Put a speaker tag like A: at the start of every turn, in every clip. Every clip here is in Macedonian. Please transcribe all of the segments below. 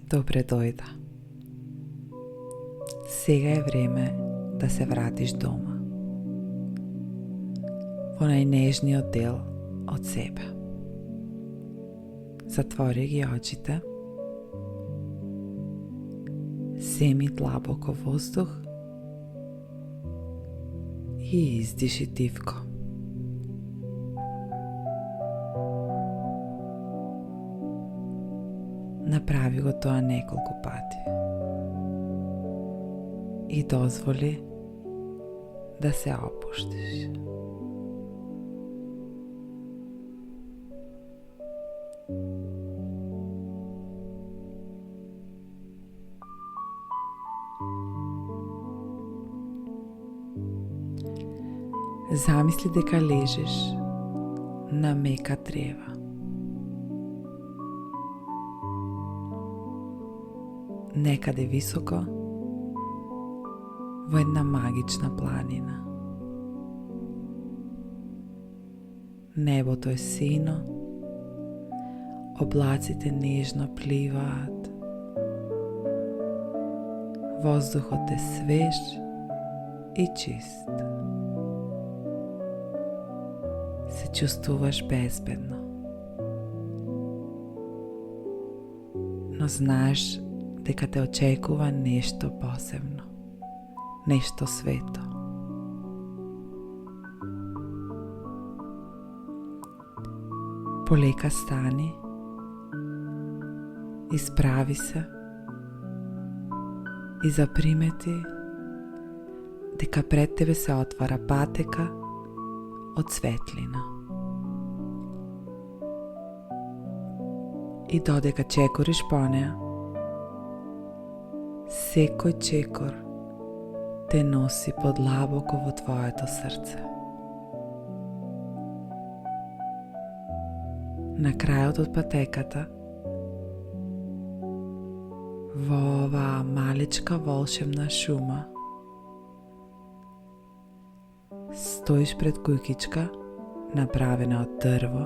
A: Добре дојда. Сега е време да се вратиш дома, во најнежниот дел од себе. Затвори ги очите, земи длабоко воздух и издиши тивко. Направи го тоа неколку пати и дозволи да се опуштиш. Замисли дека лежиш на мека трева. Некаде високо во една магична планина. Небото е сино, облаците нежно пливаат, воздухот е свеж и чист. Се чувствуваш безбедно, но знаеш дека те очекува нешто посебно, нешто свето. Полека стани, исправи се и запримети дека пред тебе се отвара патека од светлина. И додека чекориш по неа, секој чекор те носи подлабоко во твоето срце. На крајот од патеката, во оваа малечка волшебна шума, стоиш пред куќичка направена од дрво,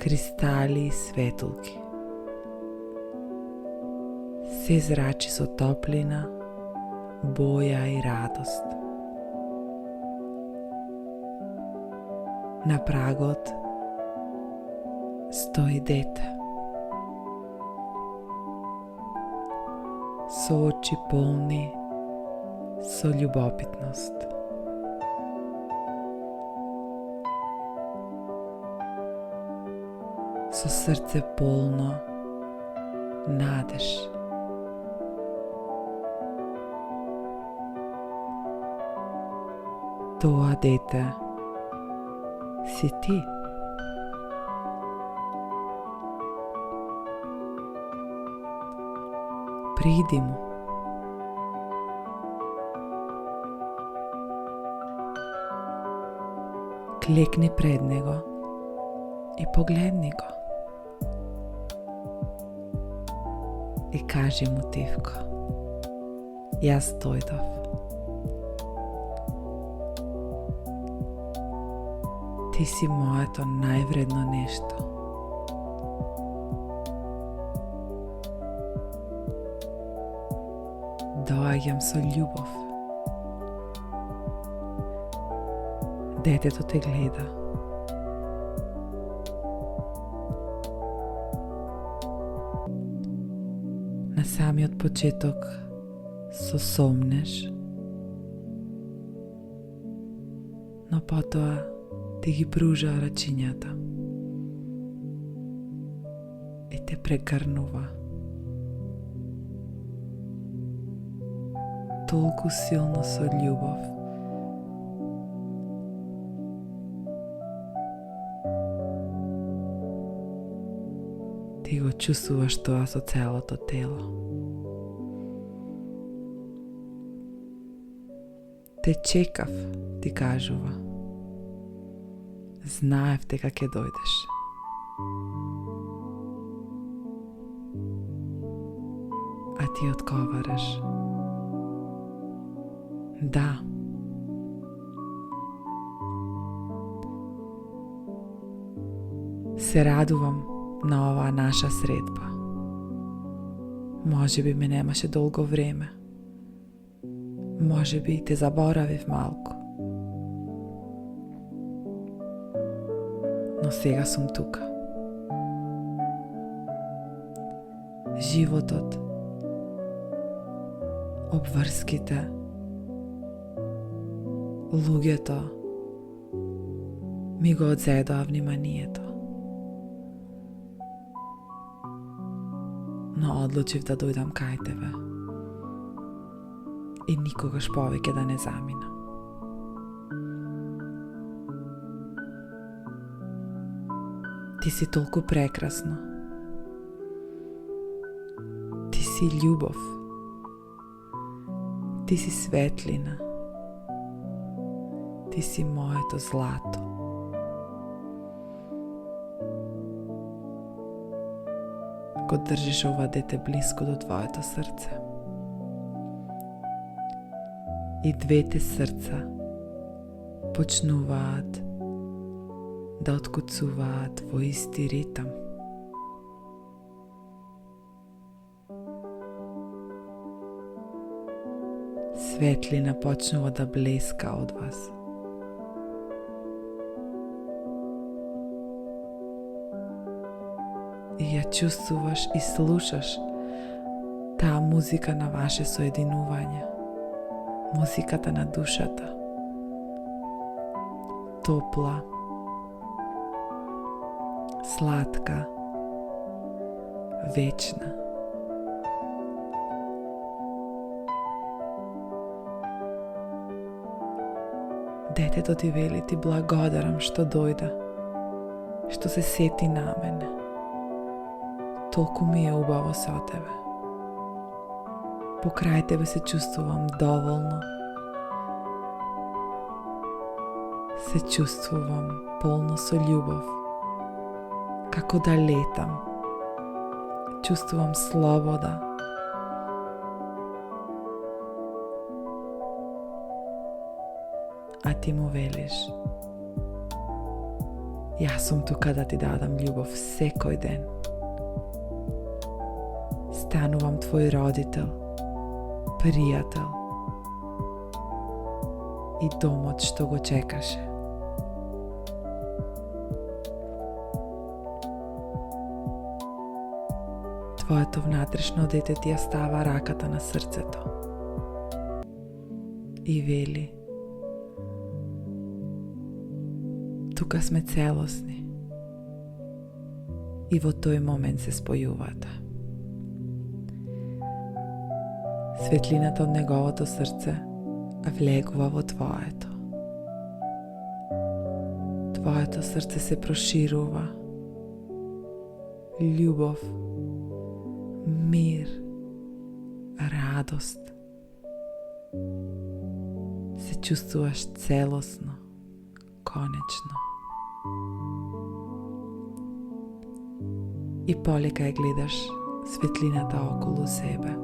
A: кристали и светулки. Се зрачи со топлина, боја и радост. На прагот стои дете, со очи полни со љубопитност. Со срце полно надеж. Тоа дете си ти. Приди му. Клекни пред него и погледни го. И кажи му тивко: јас дојдов. Ти си моето највредно нешто. Доаѓам со љубов. Детето те гледа. На самиот почеток сосомнеш, но потоа ти ги пружа рачињата и те прегрнува. Толку силно со љубов. Ти го чувствуваш тоа со целото тело. Те чекав, ти кажува. Знаев дека ќе дојдеш. А ти одговараш: да. Се радувам на оваа наша средба. Може би ме немаше долго време. Може би те заборавив малку. Но сега сум тука. Животот, обврските, луѓето ми го одзедоа вниманието. Но одлучив да дојдам кај тебе и никогаш повеќе да не заминам. Ти си толку прекрасно. Ти си љубов. Ти си светлина. Ти си моето злато. Го држиш ова дете близко до твоето срце. И двете срца почнуваат да откуцуваат во исти ритам. Светлина почнува да блеска од вас. И ја чувствуваш и слушаш таа музика на ваше соединување. Музиката на душата. Топла, сладка, вечна. Детето ти вели ти благодарам што дојда, што се сети на мене. Толку ми е убаво со тебе. Покрај тебе се чувствувам доволно. Се чувствувам полно со љубов. Како да летам. Чувствувам слобода. А ти му велиш: јас сум тука да ти дадам љубов секој ден. Станувам твој родител, пријател и домот што го чекаше. Твоето внатрешно дете ти ја става раката на срцето и вели: тука сме целосни. И во тој момент се спојувате. Светлината од неговото срце влегува во твоето. Твоето срце се проширува. Љубов, мир, радост. Се чувствуваш целосно, конечно. И полека ја гледаш светлината околу себе.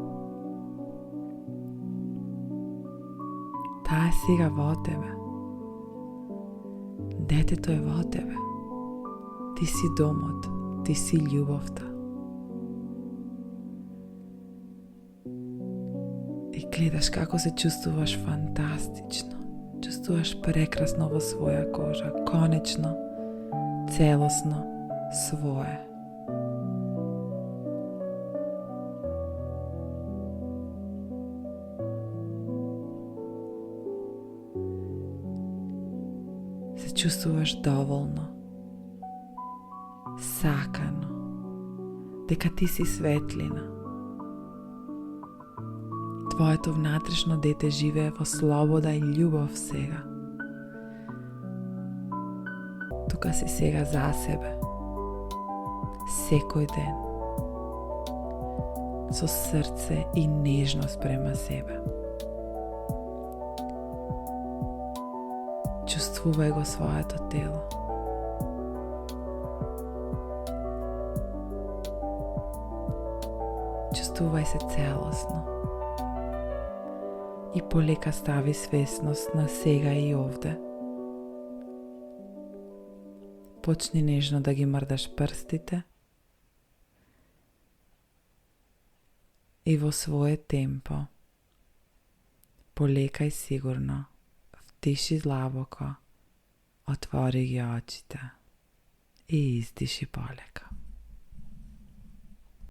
A: Таа е сега во тебе. Детето е во тебе. Ти си домот, ти си љубовта. И гледаш како се чувствуваш фантастично. Чувствуваш прекрасно во своја кожа, конечно, целосно, свое. Се чувствуваш доволно, сакано, дека ти си светлина. Твоето внатрешно дете живее во слобода и љубов сега. Тука си сега за себе. Секој ден. Со срце и нежност према себе. Чувствувај го своето тело. Чувствувај се целосно. И полека стави свесност на сега и овде. Почни нежно да ги мрдаш прстите. и во свое темпо. Полека и сигурно, вдиши длабоко, отвори ги очите и издиши полека.